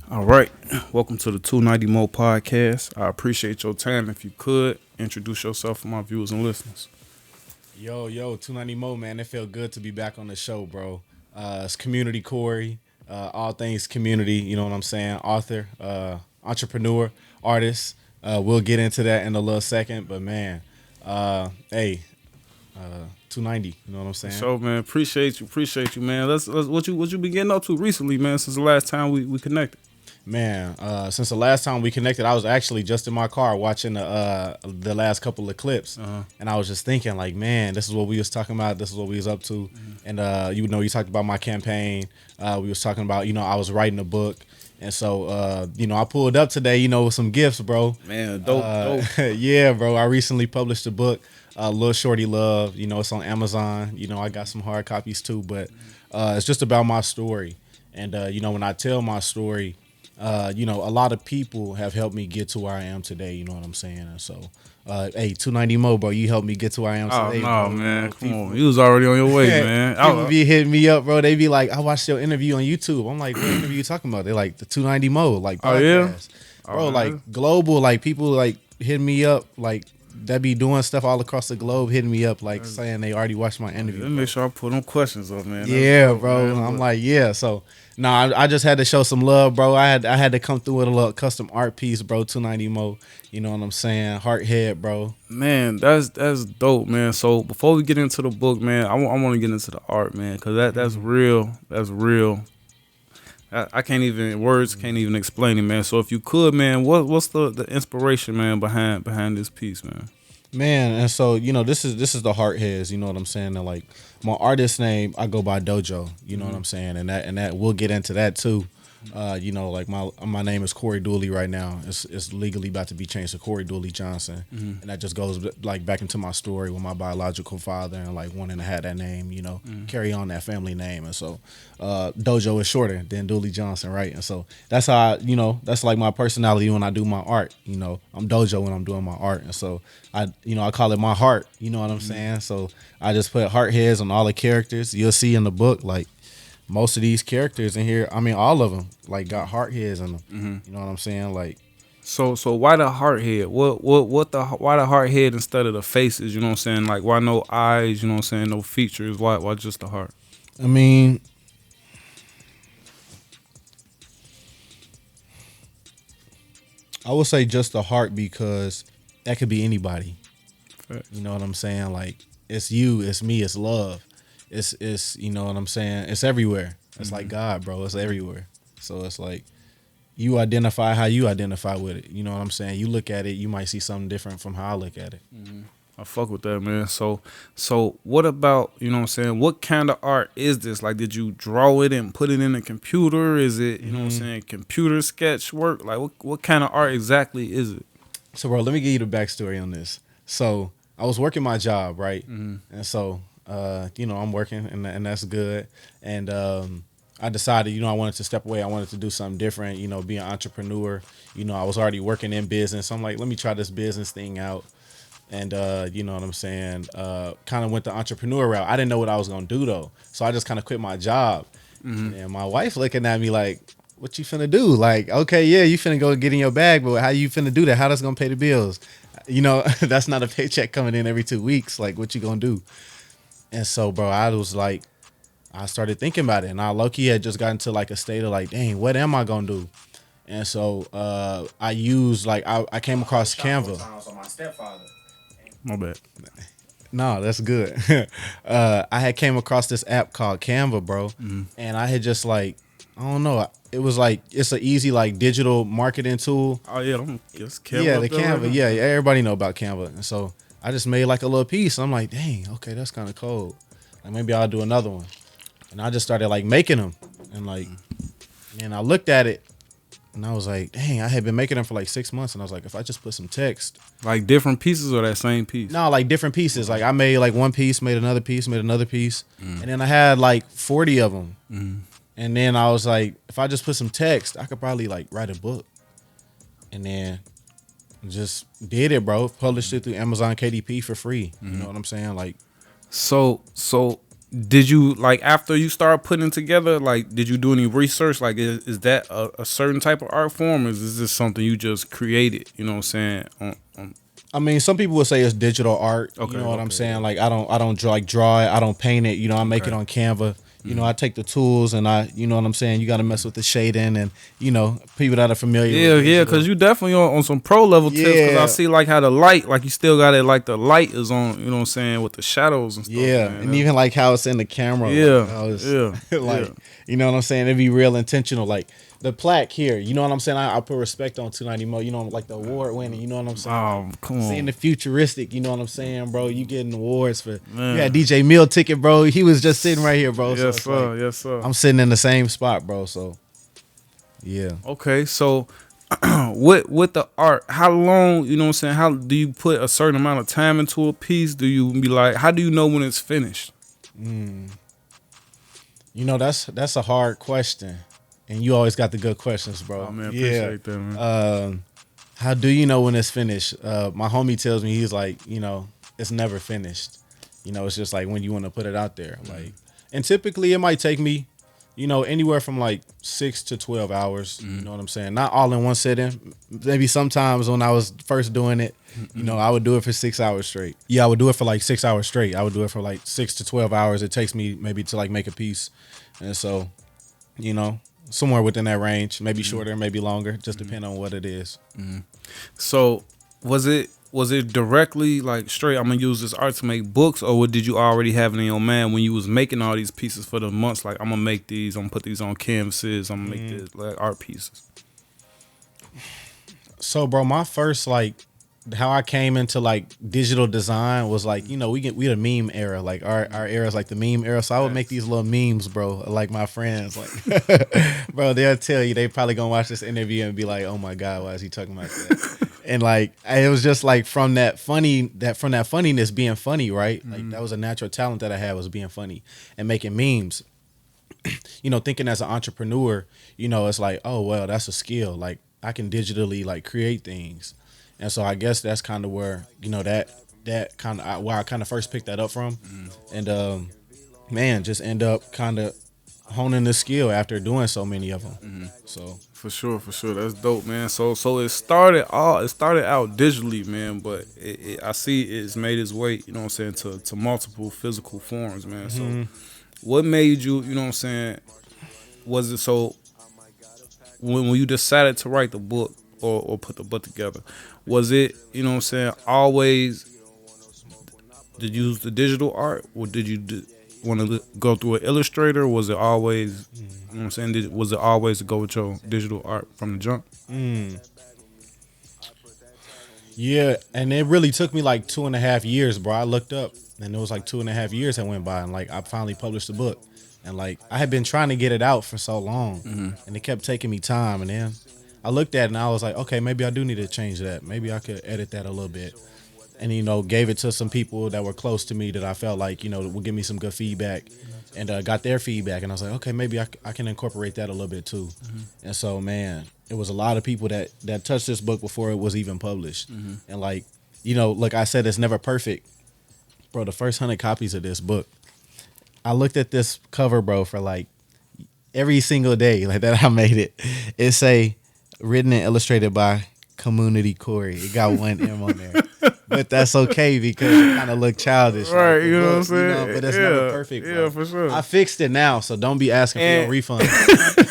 All right. Welcome to the 290 Mo podcast. I appreciate your time. If you could, introduce yourself for my viewers and listeners. Yo, 290 Mo, man. It felt good to be back on the show, bro. It's Community Corey, all things community, you know what I'm saying? Author, entrepreneur, artist. We'll get into that in a little second, but man, hey, 290, you know what I'm saying? So, man, appreciate you, man. Let's what you been getting up to recently, man, since the last time we connected. Man, since the last time we connected, I was actually just in my car watching the last couple of clips, and I was just thinking, like, man, this is what we was talking about. This is what we was up to, and you talked about my campaign. We was talking about, I was writing a book, and so I pulled up today, with some gifts, bro. Man, dope. Yeah, bro. I recently published a book, Little Shorty Love. It's on Amazon. I got some hard copies too, but it's just about my story, and when I tell my story. A lot of people have helped me get to where I am today. You know what I'm saying? And so, hey, 290 Mo, bro, you helped me get to where I am Oh today. no, bro. man, come on, you was already on your way, man. People be hitting me up, bro. They be like, "I watched your interview on YouTube." I'm like, "What interview you talking about?" They like the 290 Mo, like podcast. Oh yeah, Bro, like global, like people like hitting me up, like that be doing stuff all across the globe, hitting me up, like saying they already watched my interview. Let me make sure I put them questions up, man. Yeah, bro. Man, I'm like, yeah. So no, I just had to show some love, bro. I had to come through with a little custom art piece, bro. 290 Mo. You know what I'm saying? Heart head, bro. Man, that's dope, man. So before we get into the book, man, I want to get into the art, man, because that's real. That's real. I can't even words can't even explain it, man. So if you could, man, what's the inspiration, man, behind this piece, man? Man, and so this is the heart heads. You know what I'm saying? And like my artist name, I go by Dojo. You know what I'm saying? And that we'll get into that too. Like my name is Corey Dooley right now. It's legally about to be changed to Corey Dooley Johnson, and that just goes like back into my story with my biological father and like wanting to have that name, carry on that family name, and so Dojo is shorter than Dooley Johnson, right? And so that's how that's like my personality when I do my art. I'm Dojo when I'm doing my art, and so I call it my heart. You know what I'm saying? So I just put heart heads on all the characters. You'll see in the book like. Most of these characters in here, I mean, all of them, like got heart heads in them. You know what I'm saying? Like, So why the heart head? Why the heart head instead of the faces? You know what I'm saying? Like why no eyes? You know what I'm saying? No features? Why just the heart? I mean, I would say just the heart because that could be anybody. Facts. You know what I'm saying? Like, it's you, it's me, it's love. It's you know what I'm saying? It's everywhere. It's like God, bro. It's everywhere. So it's like you identify how you identify with it. You know what I'm saying? You look at it, you might see something different from how I look at it. I fuck with that, man. So what about, you know what I'm saying? What kind of art is this? Like, did you draw it and put it in a computer? Is it, you know what I'm saying, computer sketch work? Like, what kind of art exactly is it? So, bro, let me give you the backstory on this. So, I was working my job, right? And so, I'm working, and that's good. And I decided, I wanted to step away. I wanted to do something different, be an entrepreneur. I was already working in business. So I'm like, let me try this business thing out. And, you know what I'm saying, kind of went the entrepreneur route. I didn't know what I was going to do, though. So I just kind of quit my job. And my wife looking at me like, what you finna do? Like, okay, yeah, you finna go get in your bag, but how you finna do that? How that's gonna pay the bills? That's not a paycheck coming in every 2 weeks. Like, what you gonna do? And so, bro, I was like, I started thinking about it, and I low-key had just gotten to like a state of like, dang, what am I gonna do? And so I used like I came across Canva. My bad. No, that's good. I had came across this app called Canva, bro, and I had just like, I don't know. It was like it's an easy like digital marketing tool. Oh yeah, it's Canva. Yeah, the Canva. Right, yeah, everybody know about Canva. And so I just made like a little piece. I'm like, dang, okay, that's kind of cold. Like maybe I'll do another one. And I just started like making them. And like, and I looked at it and I was like, dang, I had been making them for like 6 months. And I was like, if I just put some text. Like different pieces or that same piece? No, like different pieces. Like I made like one piece, made another piece, made another piece. And then I had like 40 of them. And then I was like, if I just put some text, I could probably like write a book. And then just did it, bro. Published it through Amazon KDP for free. You know what I'm saying? Like, So Did you like after you start putting together? Like, did you do any research? Like, is that a certain type of art form, or is this something you just created? You know what I'm saying? I mean, some people would say it's digital art. You Okay, know what I'm okay, saying? yeah. Like I don't draw it. I don't paint it. You know, I make it Okay. on Canva. You know, I take the tools and you know what I'm saying. You got to mess with the shading and you know people that are familiar Yeah, with yeah, digital. cause you definitely on some pro level tips. Cause I Yeah, see like how the light, like you still got it, like the light is on. You know what I'm saying with the shadows and stuff, yeah, man. and even like how it's in the camera, like Yeah, how it's yeah, yeah. like you know what I'm saying. It'd be real intentional, like. The plaque here, you know what I'm saying? I put respect on 290 Mo, you know, like the award winning, you know what I'm saying? Like Come seeing on, the futuristic, you know what I'm saying, bro? You getting awards for you had man. DJ Meal ticket, bro. He was just sitting right here, bro. So Yes, it's like sir. Yes, sir. I'm sitting in the same spot, bro. So yeah. Okay, so with the art, how long? You know what I'm saying? How do you put a certain amount of time into a piece? Do you be like, how do you know when it's finished? You know, that's a hard question. And you always got the good questions, Oh bro. man, Yeah. appreciate that, man. How do you know when it's finished? My homie tells me he's like, you know, it's never finished. You know, it's just like when you want to put it out there. Like, and typically it might take me, you know, anywhere from like 6 to 12 hours. You know what I'm saying? Not all in one sitting. Maybe sometimes when I was first doing it, you know, I would do it for 6 hours straight. Yeah, I would do it for like 6 hours straight. I would do it for like 6 to 12 hours. It takes me maybe to like make a piece, and so, you know, somewhere within that range, maybe shorter, maybe longer, just depending on what it is. So was it directly like straight? I'm gonna use this art to make books, or did you already have it in your mind when you was making all these pieces for the months? Like I'm gonna make these, I'm gonna put these on canvases, I'm gonna make this like art pieces. So, bro, my first like how I came into like digital design was like, you know, we had a meme era. Like our era is like the meme era. So I would make these little memes, bro. Like my friends, like bro, they'll tell you they probably gonna watch this interview and be like, oh my God, why is he talking about that? And like it was just like from that funniness being funny, right? Like that was a natural talent that I had was being funny and making memes. You know, thinking as an entrepreneur, you know, it's like, oh well, that's a skill. Like I can digitally like create things, and so I guess that's kind of where you know that kind of where I kind of first picked that up from, and man, just end up kind of honing the skill after doing so many of them. So For sure, for sure. That's dope, man. So it started out digitally, man, but I see it's made its way, you know what I'm saying, to multiple physical forms, man. So what made you, you know what I'm saying, was it so when you decided to write the book or put the book together, was it, you know what I'm saying, always did you use the digital art or did you want to go through an illustrator? Was it always, you know what I'm saying, was it always to go with your digital art from the jump? yeah, and it really took me like 2.5 years, bro. I looked up, and it was like 2.5 years that went by, and like I finally published the book, and like I had been trying to get it out for so long, and it kept taking me time, and then I looked at it and I was like, okay, maybe I do need to change that. Maybe I could edit that a little bit, and you know, gave it to some people that were close to me that I felt like you know would give me some good feedback, and got their feedback, and I was like, okay, maybe I can incorporate that a little bit too, and so man, it was a lot of people that touched this book before it was even published, and like you know, like I said, it's never perfect, bro. The first 100 copies of this book, I looked at this cover, bro, for like every single day like that I made it. It say written and illustrated by Community Corey. It got one M on there. But that's okay because it kind of look childish. Right, Like the you know what I'm book, you know, saying? but it's Yeah, never perfect, bro. yeah, for sure. I fixed it now, so don't be asking for no And- refund.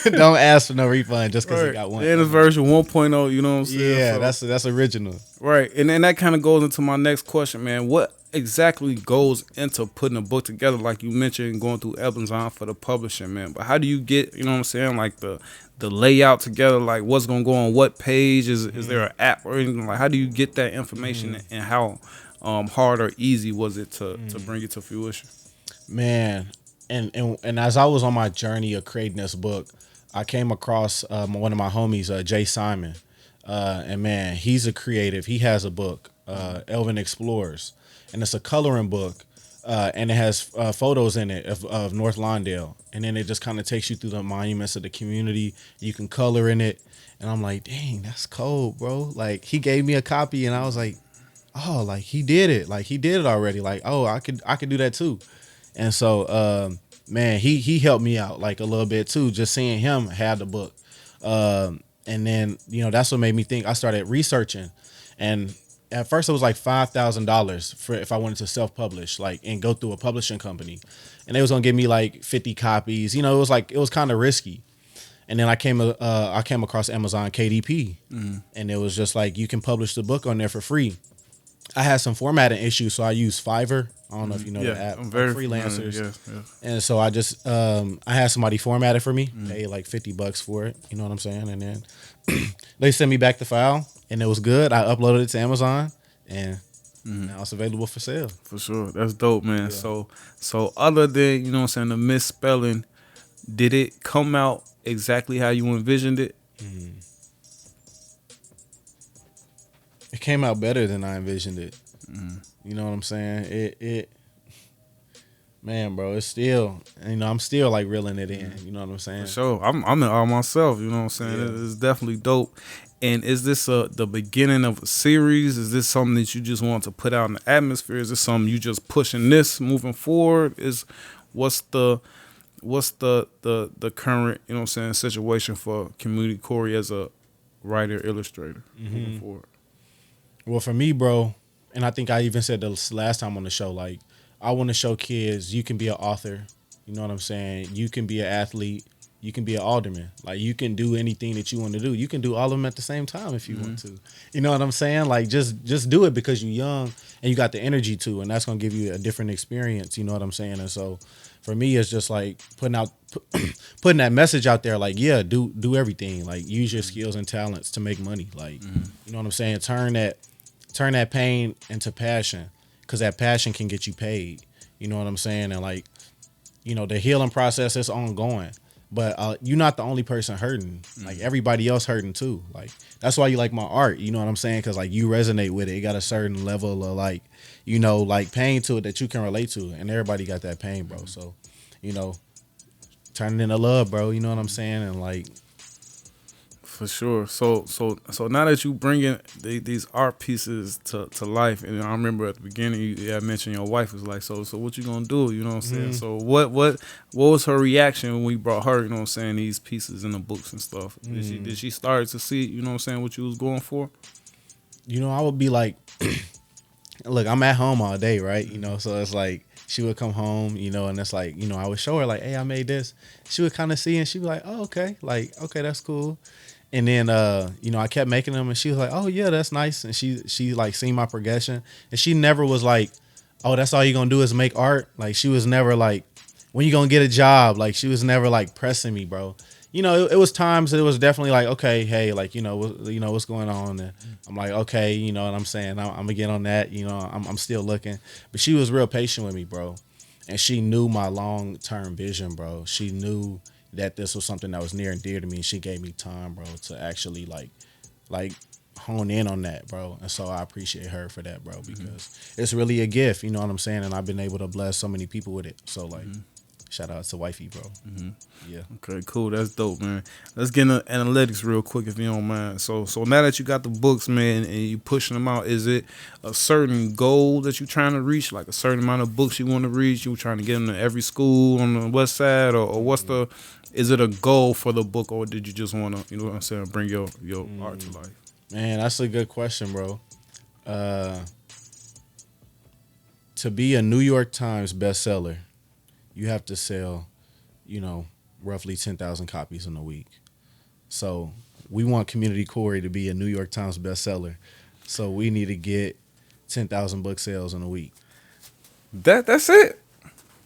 Don't ask for no refund just because it got one. And it's version 1.0, you know what I'm saying? Yeah, So- that's original. right. And then that kind of goes into my next question, man. What exactly goes into putting a book together? Like you mentioned, going through Amazon for the publishing, man. But how do you get, you know what I'm saying, like the layout together? Like what's gonna go on what page? Is there an app or anything? Like how do you get that information and how hard or easy was it to bring it to fruition? Man, and as I was on my journey of creating this book, I came across one of my homies, Jay Simon, and man, he's a creative. He has a book, Elvin Explorers, and it's a coloring book, and it has photos in it of North Lawndale, and then it just kind of takes you through the monuments of the community. You can color in it, and I'm like, dang, that's cold, bro. Like he gave me a copy, and I was like, oh, like he did it, like he did it already. Like oh, I could do that too. And so, man, he helped me out like a little bit too. Just seeing him have the book, and then that's what made me think. I started researching, and at first it was like $5,000 for if I wanted to self publish, like and go through a publishing company, and they was gonna give me like 50 copies. It was kind of risky. And then I came across Amazon KDP, and it was just like you can publish the book on there for free. I had some formatting issues, so I used Fiverr. I don't know if you know the Yeah, app, I'm like very freelancers. familiar. Yes. And so I just I had somebody format it for me, paid like $50 for it. You know what I'm saying? And then they sent me back the file, and it was good. I uploaded it to Amazon, and now it's available for sale. For sure. That's dope, man. Yeah. So other than, what I'm saying, the misspelling, did it come out exactly how you envisioned it? It came out better than I envisioned it. You know what I'm saying? It man, bro, it's still, I'm still like reeling it in. You know what I'm saying? For sure. I'm in awe myself, you know what I'm saying? Yeah. It's definitely dope. And is this the beginning of a series? Is this something that you just want to put out in the atmosphere? Is this something you just pushing this moving forward? What's the the current, situation for Community Corey as a writer, illustrator moving forward? Well, for me, bro, and I think I even said this last time on the show, like, I want to show kids you can be an author. You know what I'm saying? You can be an athlete. You can be an alderman. Like, you can do anything that you want to do. You can do all of them at the same time if you want to. You know what I'm saying? Like, just do it because you're young and you got the energy to, and that's going to give you a different experience. You know what I'm saying? And so for me, it's just like putting that message out there. Like, yeah, do everything. Like, use your skills and talents to make money. Like, you know what I'm saying? Turn that pain into passion, because that passion can get you paid. You know what I'm saying? And like, the healing process is ongoing, but you're not the only person hurting. Like, everybody else hurting too. Like, that's why you like my art. You know what I'm saying? Because like, you resonate with it. It got a certain level of like, like pain to it that you can relate to, and everybody got that pain, bro. So, turn it into love, bro. You know what I'm saying? And like, For sure. So now that you bringing these art pieces to life, and I remember at the beginning you had mentioned your wife was like, so what you gonna do? You know what I'm saying? So what was her reaction when we brought her? You know what I'm saying? These pieces in the books and stuff. Did she start to see? You know what I'm saying? What you was going for? I would be like, look, I'm at home all day, right? So it's like she would come home, and it's like, I would show her like, hey, I made this. She would kind of see, and she'd be like, oh, okay, like, okay, that's cool. And then, I kept making them, and she was like, oh yeah, that's nice. And she like seen my progression, and she never was like, oh, that's all you gonna do is make art. Like, she was never like, when you gonna get a job? Like, she was never like pressing me, bro. It was times that it was definitely like, okay, hey, like, what's going on? And I'm like, okay, you know what I'm saying? I'm gonna get on that. I'm still looking, but she was real patient with me, bro. And she knew my long-term vision, bro. She knew that this was something that was near and dear to me. She gave me time, bro, to actually like hone in on that, bro. And so I appreciate her for that, bro, because it's really a gift, you know what I'm saying? And I've been able to bless so many people with it. So like, shout out to wifey, bro. Yeah. Okay, cool. That's dope, man. Let's get into analytics real quick if you don't mind. So now that you got the books, man, and you pushing them out, is it a certain goal that you're trying to reach, like a certain amount of books you want to reach? You trying to get them to every school on the west side, or what's is it a goal for the book, or did you just want to, you know what I'm saying, bring your art to life? Man, that's a good question, bro. To be a New York Times bestseller, you have to sell, roughly 10,000 copies in a week. So we want Community Corey to be a New York Times bestseller. So we need to get 10,000 book sales in a week. That's it.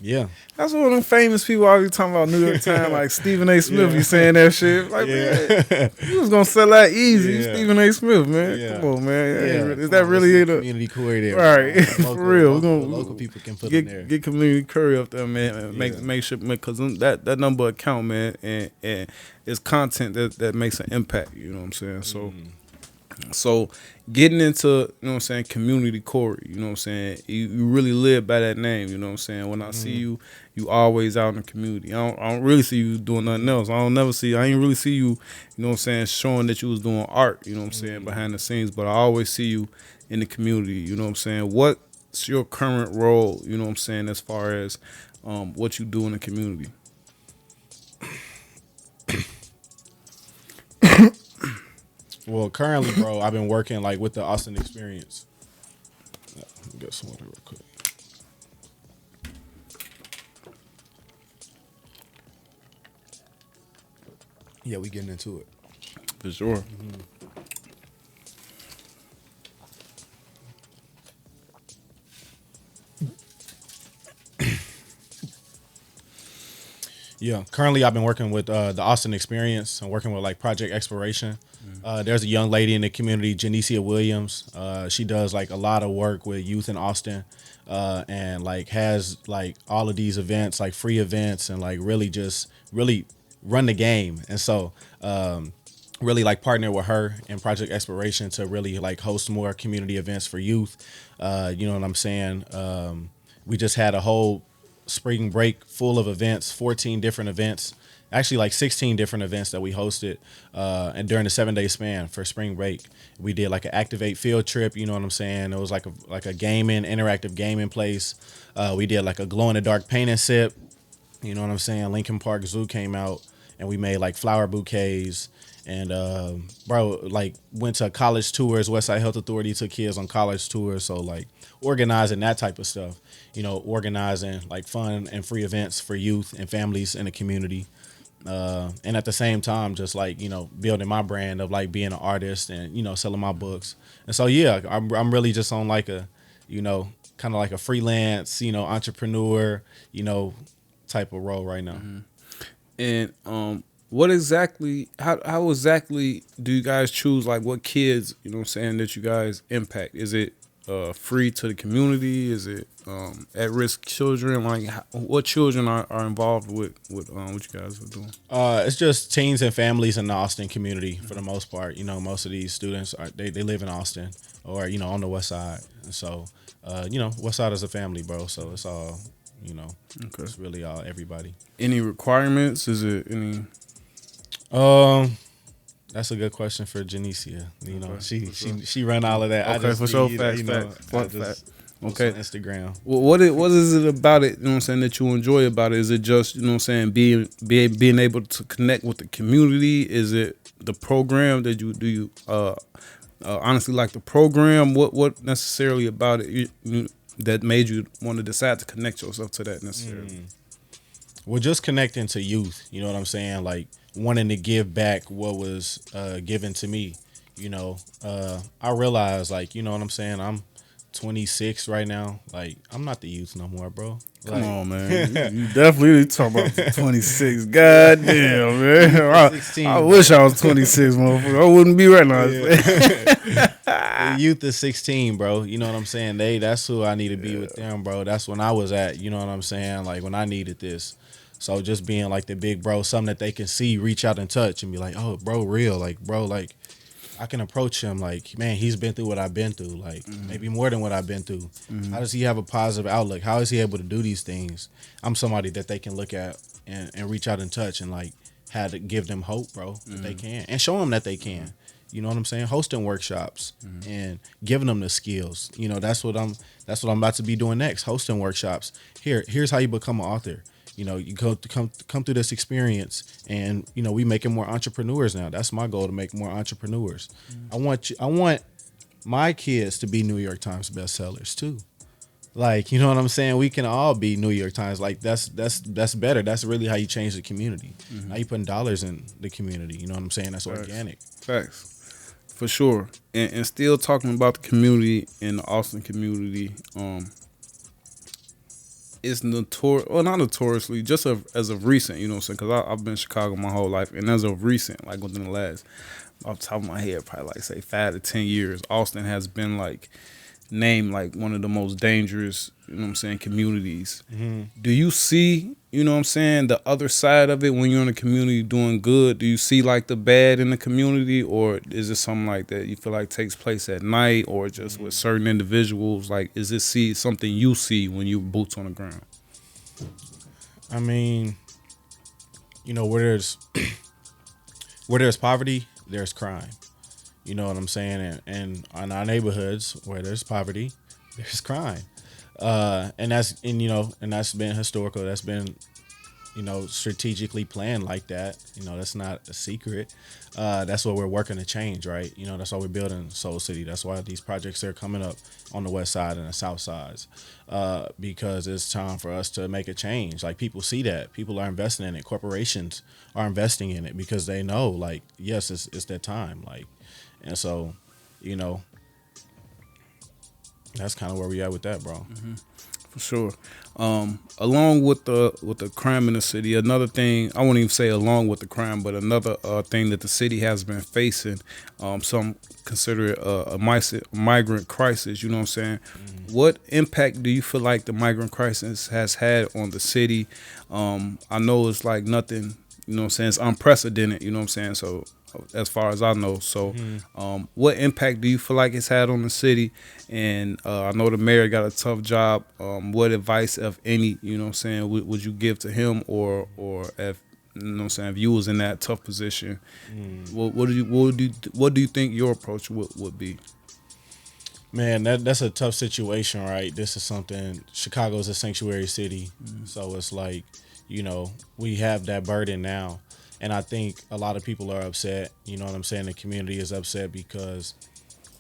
Yeah. That's one of them famous people always talking about New York Times, like Stephen A. Smith. You saying that shit? Like, man, you was gonna sell that easy, Stephen A. Smith, man. Come on, man. Is that really it? Community Corey there, right? For real, local people can put in there. Get Community Curry up there, man. Make sure, because that number account, man, and it's content that makes an impact. You know what I'm saying? So getting into, you know what I'm saying, Community Corey, you know what I'm saying, you really live by that name, you know what I'm saying. When I see you always out in the community. I don't really see you doing nothing else. I ain't really see you, you know what I'm saying, showing that you was doing art, you know what I'm saying, behind the scenes, but I always see you in the community, you know what I'm saying. What's your current role, you know what I'm saying, as far as what you do in the community. Well, currently, bro, I've been working like with the Austin Experience. Let me get some water real quick. Yeah, we getting into it. For sure. Yeah, currently I've been working with the Austin Experience. I'm working with like Project Exploration. There's a young lady in the community, Janicia Williams. She does like a lot of work with youth in Austin, and like has like all of these events, like free events, and like really just really run the game. And so, really like partner with her and Project Exploration to really like host more community events for youth. You know what I'm saying? We just had a whole spring break full of events, 14 different events, actually like 16 different events that we hosted, and during the 7-day span for spring break. We did like an Activate field trip, you know what I'm saying? It was like a gaming, interactive gaming place. We did like a glow in the dark paint and sip, you know what I'm saying? Lincoln Park Zoo came out and we made like flower bouquets. And bro, like went to college tours. Westside Health Authority took kids on college tours. So like organizing that type of stuff, you know, organizing like fun and free events for youth and families in the community. And at the same time, just like, you know, building my brand of like being an artist and, you know, selling my books. And so, yeah, I'm really just on like a, you know, kind of like a freelance, you know, entrepreneur, you know, type of role right now. And what exactly, how exactly do you guys choose like what kids, you know what I'm saying, that you guys impact? Is it free to the community? Is it at risk children? Like what children are involved with what you guys are doing? It's just teens and families in the Austin community for the most part. You know, most of these students they live in Austin or, you know, on the west side. And so, you know, west side is a family, bro. So it's all, you know, Okay. it's really all everybody. Any requirements? Is it any? That's a good question for Janicia. You know, Okay, she run all of that. I Okay, just for sure. need, Facts, you know, facts. I Fact. just Okay. post on Instagram. Well, what is it about it? You know what I'm saying, that you enjoy about it? Is it just, you know what I'm saying, being able to connect with the community? Is it the program that you honestly like the program? What necessarily about it that made you want to decide to connect yourself to that necessarily? Well, just connecting to youth, you know what I'm saying? Like wanting to give back what was given to me. You know, I realize, like, you know what I'm saying? I'm 26 right now. Like, I'm not the youth no more, bro. Come Like, on, man. You definitely talk about the 26. God damn, man. 16, I wish I was 26, motherfucker. I wouldn't be right now. the youth is 16, bro. You know what I'm saying? That's who I need to be with them, bro. That's when I was at, you know what I'm saying? Like, when I needed this. So just being like the big bro, something that they can see, reach out and touch and be like, oh, bro, real. Like, bro, like, I can approach him like, man, he's been through what I've been through, like maybe more than what I've been through. How does he have a positive outlook? How is he able to do these things? I'm somebody that they can look at and reach out and touch and like have to give them hope, bro, that they can and show them that they can. You know what I'm saying? Hosting workshops and giving them the skills. You know, that's what I'm about to be doing next. Hosting workshops. Here's how you become an author. You know, you come through this experience, and you know we making more entrepreneurs now. That's my goal, to make more entrepreneurs. I want my kids to be New York Times bestsellers too. Like, you know what I'm saying? We can all be New York Times. Like that's better. That's really how you change the community. Now you putting dollars in the community. You know what I'm saying? That's organic. Facts. For sure. And still talking about the community in the Austin community, it's not notoriously, just as of recent, you know what I'm saying? Because I've been in Chicago my whole life, and as of recent, like within the last, off the top of my head, probably like say 5 to 10 years, Austin has been like named like one of the most dangerous, you know what I'm saying, communities. Do you see, you know what I'm saying, the other side of it when you're in a community doing good? Do you see like the bad in the community, or is it something like that you feel like takes place at night, or just with certain individuals? Like, is this something you see when you boots on the ground? I mean, you know, where there's poverty, there's crime. You know what I'm saying? And in our neighborhoods where there's poverty, there's crime. And that's been historical. That's been strategically planned like that. That's not a secret. That's what we're working to change, right? That's why we're building Soul City. That's why these projects are coming up on the west side and the south sides, because it's time for us to make a change. Like, people see that. People are investing in it. Corporations are investing in it because they know, like, yes, it's their time. Like, and so, you know, that's kind of where we at with that, bro. For sure. Along with the crime in the city, another thing I won't even say along with the crime, but another thing that the city has been facing, some consider it migrant crisis. You know what I'm saying? What impact do you feel like the migrant crisis has had on the city? I know it's like nothing. You know what I'm saying? It's unprecedented. You know what I'm saying? So, as far as I know. So, what impact do you feel like it's had on the city? And I know the mayor got a tough job. What advice, if any, you know what I'm saying, would you give to him, or if you know what I'm saying, if you was in that tough position, what do you think your approach would be? Man, that's a tough situation, right? This is something. Chicago's a sanctuary city, so it's like, we have that burden now, and I think a lot of people are upset. You know what I'm saying? The community is upset because,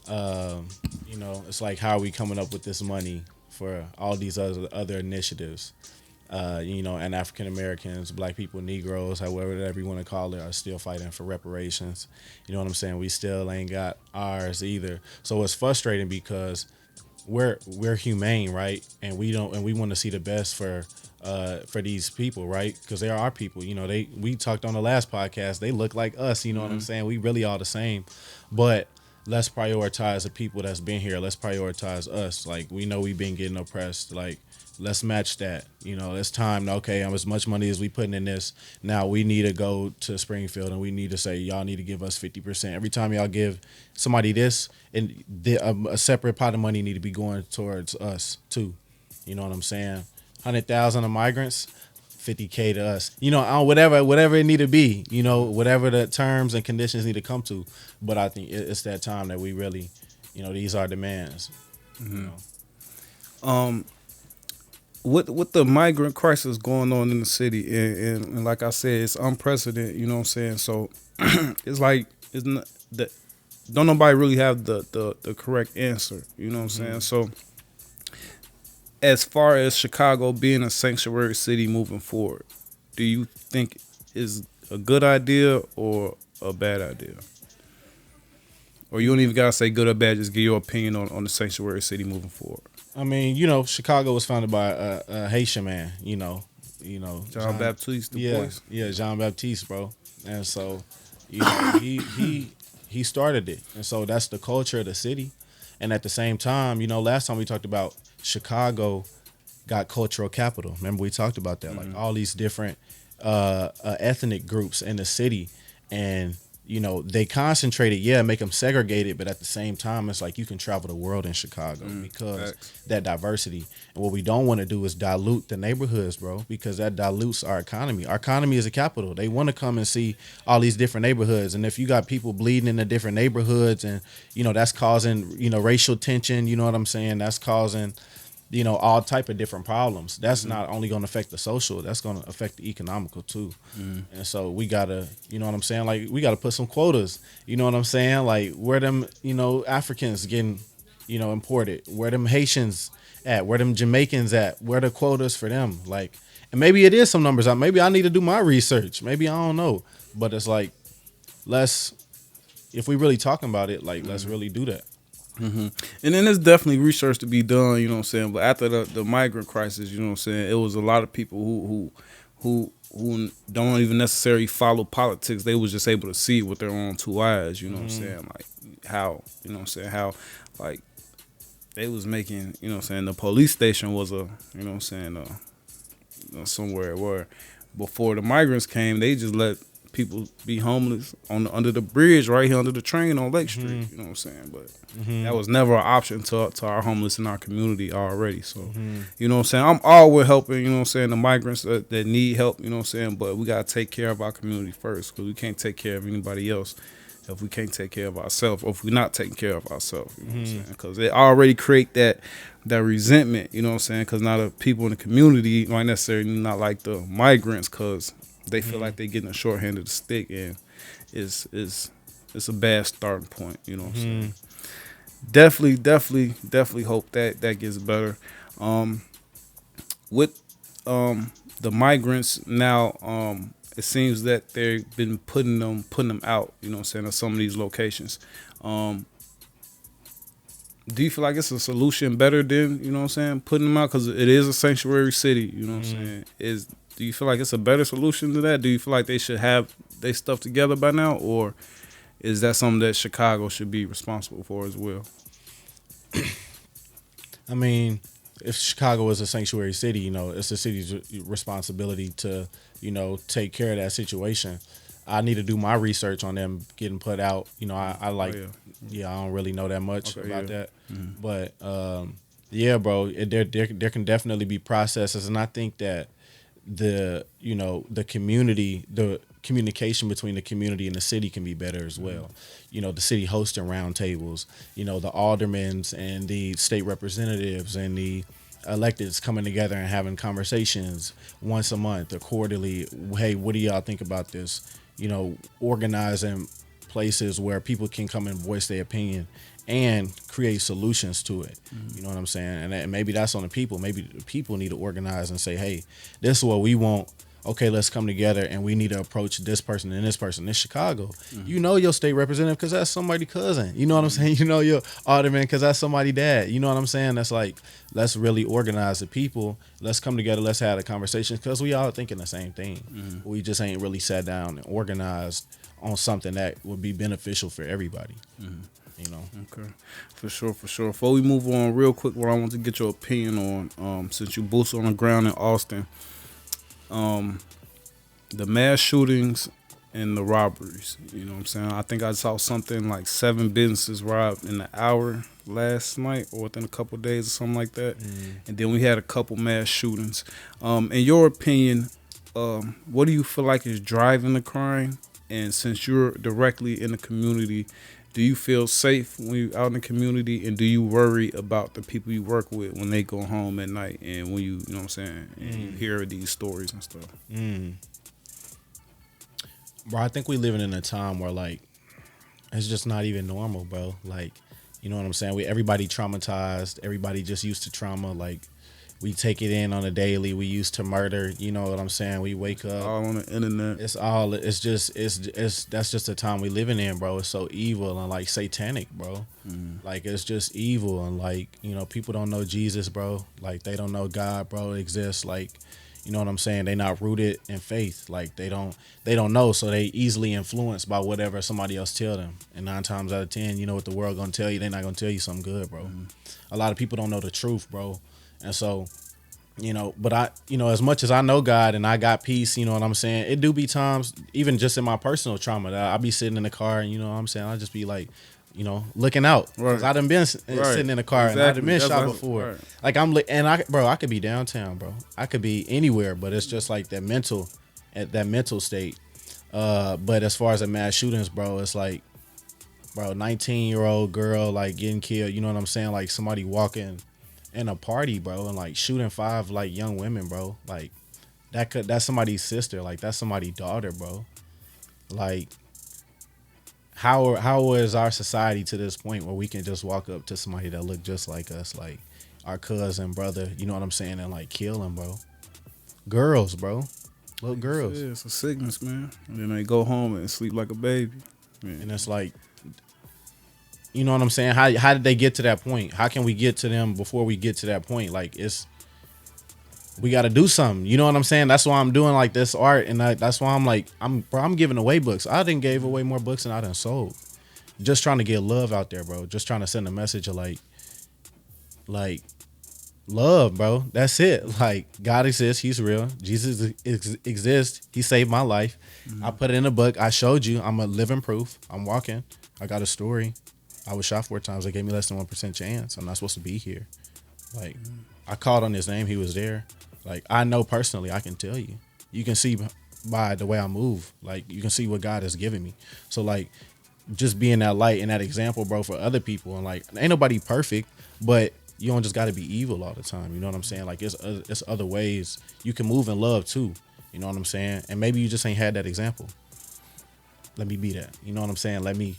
it's like, how are we coming up with this money for all these other initiatives? And African Americans, Black people, Negroes, however whatever you want to call it, are still fighting for reparations. You know what I'm saying? We still ain't got ours either. So it's frustrating because we're humane, right? And we want to see the best for these people, right? Because they are our people. We talked on the last podcast. They look like us. You know what I'm saying? We really are the same, but let's prioritize the people that's been here. Let's prioritize us. Like, we know we've been getting oppressed. Like, let's match that. It's time. Okay, as much money as we putting in this, now we need to go to Springfield and we need to say, y'all need to give us 50%. Every time y'all give somebody this, and a separate pot of money need to be going towards us too. You know what I'm saying? 100,000 of migrants, 50K to us. Whatever it need to be. Whatever the terms and conditions need to come to. But I think it's that time that we really, these are demands. Um, with the migrant crisis going on in the city, and like I said, it's unprecedented. You know what I'm saying? So it's like, it's not that, don't nobody really have the correct answer. You know what I'm saying? So, as far as Chicago being a sanctuary city moving forward, do you think is a good idea or a bad idea? Or you don't even gotta say good or bad, just give your opinion on the sanctuary city moving forward. I mean, Chicago was founded by a Haitian man. John Baptiste, the voice. Yeah, Jean Baptiste, bro. And so, he started it, and so that's the culture of the city. And at the same time, last time we talked about Chicago got cultural capital. Remember, we talked about that, like all these different ethnic groups in the city, and they concentrated, make them segregated, but at the same time, it's like you can travel the world in Chicago because that diversity. And what we don't want to do is dilute the neighborhoods, bro, because that dilutes our economy. Our economy is a capital. They want to come and see all these different neighborhoods. And if you got people bleeding in the different neighborhoods and, that's causing, racial tension, you know what I'm saying? That's causing, all type of different problems. That's not only going to affect the social, that's going to affect the economical too. And so we got to, you know what I'm saying? Like, we got to put some quotas, you know what I'm saying? Like, where them, Africans getting, imported, where them Haitians at, where them Jamaicans at, where the quotas for them, like, and maybe it is some numbers out. Maybe I need to do my research. Maybe I don't know, but it's like, if we really talking about it, like, let's really do that. And then there's definitely research to be done, you know what I'm saying? But after the migrant crisis, you know what I'm saying, it was a lot of people who don't even necessarily follow politics. They was just able to see it with their own two eyes, you know what I'm saying? Like, how, you know what I'm saying, how, like, they was making, you know what I'm saying, the police station was you know what I'm saying, somewhere where before the migrants came, they just let people be homeless under the bridge right here under the train on Lake Street. You know what I'm saying? But that was never an option to our homeless in our community already. So, you know what I'm saying? I'm all with helping, you know what I'm saying, the migrants that need help, you know what I'm saying? But we got to take care of our community first, because we can't take care of anybody else if we can't take care of ourselves, or if we're not taking care of ourselves. You know what I'm Mm-hmm. saying? Because it already create that resentment. You know what I'm saying? Because now the people in the community might necessarily not like the migrants, because they feel like they're getting a short hand of the stick, and it's a bad starting point. You know what I'm Mm-hmm. saying? Definitely hope that gets better. Um, with the migrants now, it seems that they've been putting them out. You know what I'm saying? At some of these locations. Um, do you feel like it's a solution better than, you know what I'm saying, putting them out, because it is a sanctuary city? You know what I'm saying? Do you feel like it's a better solution to that? Do you feel like they should have their stuff together by now, or is that something that Chicago should be responsible for as well? I mean, if Chicago is a sanctuary city, it's the city's responsibility to, take care of that situation. I need to do my research on them getting put out. I Oh like, yeah. yeah, I don't really know that much Okay. about Yeah. that, but yeah, bro, there can definitely be processes, and I think that the community, the communication between the community and the city can be better as well. The city hosting roundtables, the aldermans and the state representatives and the electeds coming together and having conversations once a month or quarterly. Hey, what do y'all think about this? Organizing places where people can come and voice their opinion and create solutions to it. You know what I'm saying? And maybe that's on the people. Maybe the people need to organize and say, hey, this is what we want. Okay, let's come together, and we need to approach this person and this person. In Chicago, you know your state representative because that's somebody's cousin. You know what I'm saying? You know your alderman because that's somebody's dad. You know what I'm saying? That's like, let's really organize the people. Let's come together. Let's have a conversation because we all thinking the same thing. We just ain't really sat down and organized on something that would be beneficial for everybody. You know. Okay, for sure, for sure. Before we move on, real quick, what I want to get your opinion on, since you boots on the ground in Austin, the mass shootings and the robberies. You know what I'm saying? I think I saw something like 7 businesses robbed in an hour last night, or within a couple of days, or something like that. And then we had a couple mass shootings. In your opinion, what do you feel like is driving the crime? And since you're directly in the community, do you feel safe when you're out in the community, and do you worry about the people you work with when they go home at night, and when you know what I'm saying, and you hear these stories and stuff? Bro, I think we living in a time where like it's just not even normal, bro. Like, you know what I'm saying? Everybody traumatized. Everybody just used to trauma. Like, we take it in on a daily. We used to murder. You know what I'm saying? We wake up. All on the internet. That's just the time we living in, bro. It's so evil and like satanic, bro. Like, it's just evil, and like, people don't know Jesus, bro. Like, they don't know God, bro, exists. Like, you know what I'm saying? They not rooted in faith. Like, they don't know, so they easily influenced by whatever somebody else tell them. And 9 times out of 10, you know what the world gonna tell you? They're not gonna tell you something good, bro. A lot of people don't know the truth, bro. And so, but I, as much as I know God and I got peace, you know what I'm saying? It do be times, even just in my personal trauma, that I be sitting in the car and, you know what I'm saying? I just be like, looking out. Because I done been sitting in the car and I done been shot before. Like, I could be downtown, bro. I could be anywhere, but it's just like that mental state. But as far as the mass shootings, bro, it's like, bro, 19-year-old girl, like, getting killed, you know what I'm saying? Like, somebody walking in a party, bro, and like shooting 5 like young women, bro. Like, that's somebody's sister. Like, that's somebody's daughter, bro. Like, how is our society to this point where we can just walk up to somebody that look just like us, like our cousin, brother, you know what I'm saying, and like kill them, bro? Girls, bro. Little girls. Yeah, it's a sickness, man. And then they go home and sleep like a baby. Man. And it's like, you know what I'm saying? How did they get to that point? How can we get to them before we get to that point? Like, we got to do something. You know what I'm saying? That's why I'm doing like this art, and that's why I'm like, I'm giving away books. I didn't gave away more books than I done sold. Just trying to get love out there, bro. Just trying to send a message of like love, bro. That's it. Like, God exists. He's real. Jesus exists. He saved my life. I put it in a book. I showed you. I'm a living proof. I'm walking. I got a story. I was shot 4 times. They gave me less than 1% chance. I'm not supposed to be here. Like, I called on his name. He was there. Like, I know personally. I can tell you. You can see by the way I move. Like, you can see what God has given me. So, like, just being that light and that example, bro, for other people. And like, ain't nobody perfect, but you don't just got to be evil all the time. You know what I'm saying? Like, it's other ways you can move in love too. You know what I'm saying? And maybe you just ain't had that example. Let me be that. You know what I'm saying? Let me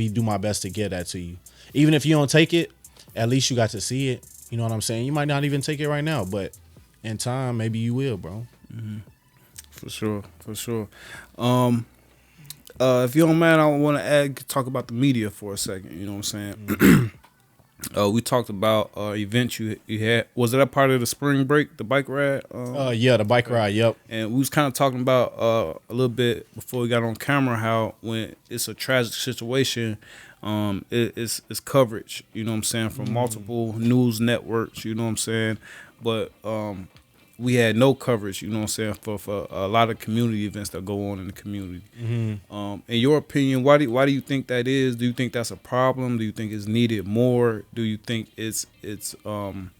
do my best to get that to you. Even if you don't take it, at least you got to see it. You know what I'm saying? You might not even take it right now, but in time, maybe you will, bro. For sure, for sure. If you don't mind, I want to talk about the media for a second. You know what I'm saying? We talked about events you had. Was it a part of the spring break, the bike ride? Yeah, the bike ride. Yep. And we was kind of talking about a little bit before we got on camera how when it's a tragic situation, it's coverage. You know what I'm saying, from multiple news networks. You know what I'm saying, but we had no coverage, you know what I'm saying, for a lot of community events that go on in the community. In your opinion, why do you think that is? Do you think that's a problem? Do you think it's needed more? Do you think it's an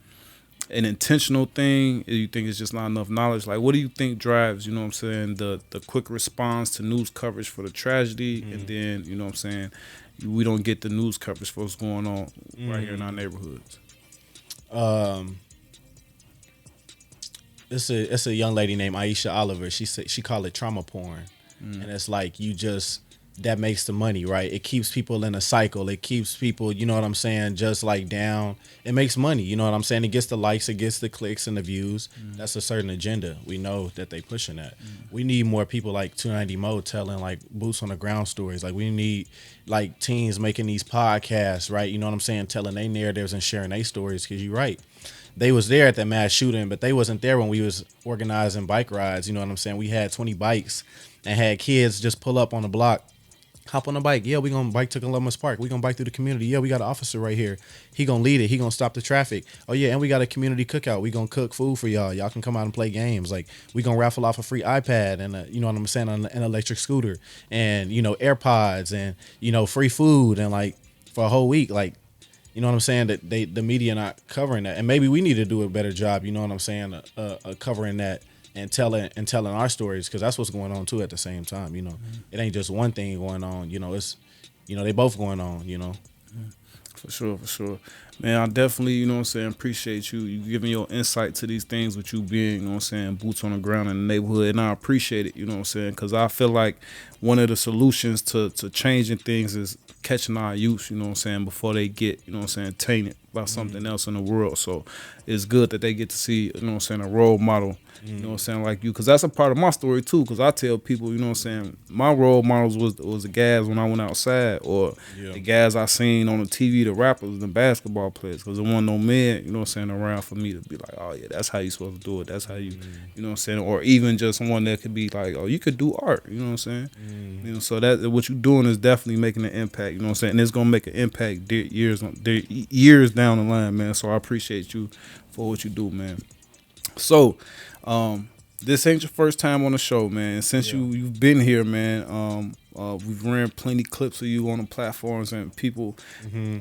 intentional thing? Do you think it's just not enough knowledge? Like, what do you think drives, you know what I'm saying, the quick response to news coverage for the tragedy, and then, you know what I'm saying, we don't get the news coverage for what's going on right here in our neighborhoods? It's a young lady named Aisha Oliver. She called it trauma porn, and it's like that makes the money, right? It keeps people in a cycle. It keeps people, you know what I'm saying, just like down. It makes money, you know what I'm saying. It gets the likes, it gets the clicks and the views. That's a certain agenda. We know that they pushing that. We need more people like 290 Mo telling like boots on the ground stories. Like we need like teens making these podcasts, right? You know what I'm saying, telling their narratives and sharing their stories. Because you're right. They was there at that mass shooting, but they wasn't there when we was organizing bike rides. You know what I'm saying? We had 20 bikes and had kids just pull up on the block, hop on the bike. Yeah, we gonna bike to Columbus Park. We gonna bike through the community. Yeah, we got an officer right here. He gonna lead it. He gonna stop the traffic. Oh yeah, and we got a community cookout. We gonna cook food for y'all. Y'all can come out and play games. Like we gonna raffle off a free iPad and you know what I'm saying, an electric scooter and AirPods and free food and like for a whole week. Like, you know what I'm saying? That the media not covering that, and maybe we need to do a better job. You know what I'm saying? Covering that and telling our stories, because that's what's going on too at the same time. It ain't just one thing going on. It's they both going on. For sure, for sure. Man, I definitely, you know what I'm saying, appreciate you giving your insight to these things with you being, you know what I'm saying, boots on the ground in the neighborhood. And I appreciate it, you know what I'm saying, because I feel like one of the solutions to changing things is catching our youth, you know what I'm saying, before they get, you know what I'm saying, tainted by something else in the world. So it's good that they get to see, you know what I'm saying, a role model, you know what I'm saying, like you, because that's a part of my story too, because I tell people, you know what I'm saying, my role models was the guys when I went outside, or the guys I seen on the TV, the rappers, the basketball players, because there wasn't no men, you know what I'm saying, around for me to be like, oh yeah, that's how you supposed to do it, that's how you, you know what I'm saying, or even just someone that could be like, oh, you could do art, you know what I'm saying, so that what you're doing is definitely making an impact, you know what I'm saying, and it's gonna make an impact years down the line, man. So I appreciate you for what you do, man. So this ain't your first time on the show, man. Since you've been here, man, we've ran plenty clips of you on the platforms, and people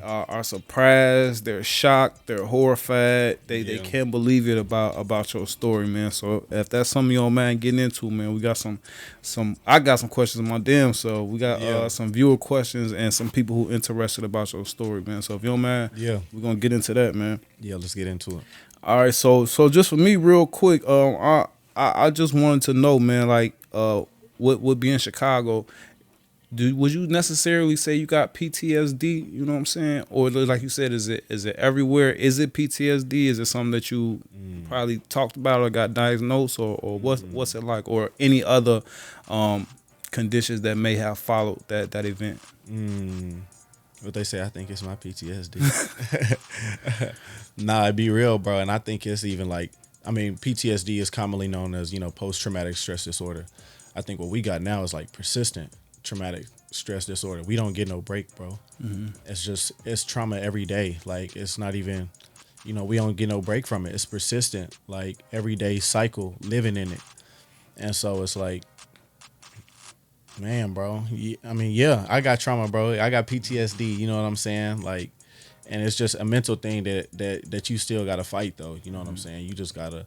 are surprised, they're shocked, they're horrified, they can't believe it about your story, man. So if that's something you don't mind getting into, man, we got some I got some questions in my DM, so we got some viewer questions and some people who interested about your story, man. So if you don't mind, we're gonna get into that, man. Yeah, let's get into it. All right, so just for me, real quick, I just wanted to know, man, like, what would be in Chicago? Would you necessarily say you got PTSD? You know what I'm saying, or like you said, is it everywhere? Is it PTSD? Is it something that you probably talked about or got diagnosed, or what's it like, or any other conditions that may have followed that event? What they say, I think it's my PTSD. Nah, be real, bro. And I think it's even like, I mean, PTSD is commonly known as, post-traumatic stress disorder. I think what we got now is like persistent traumatic stress disorder. We don't get no break, bro. It's trauma every day. Like, it's not even, we don't get no break from it. It's persistent, like everyday cycle, living in it. And so it's like, man, bro. I mean, I got trauma, bro. I got PTSD. You know what I'm saying? Like, and it's just a mental thing that you still gotta fight, though. You know what I'm saying? You just gotta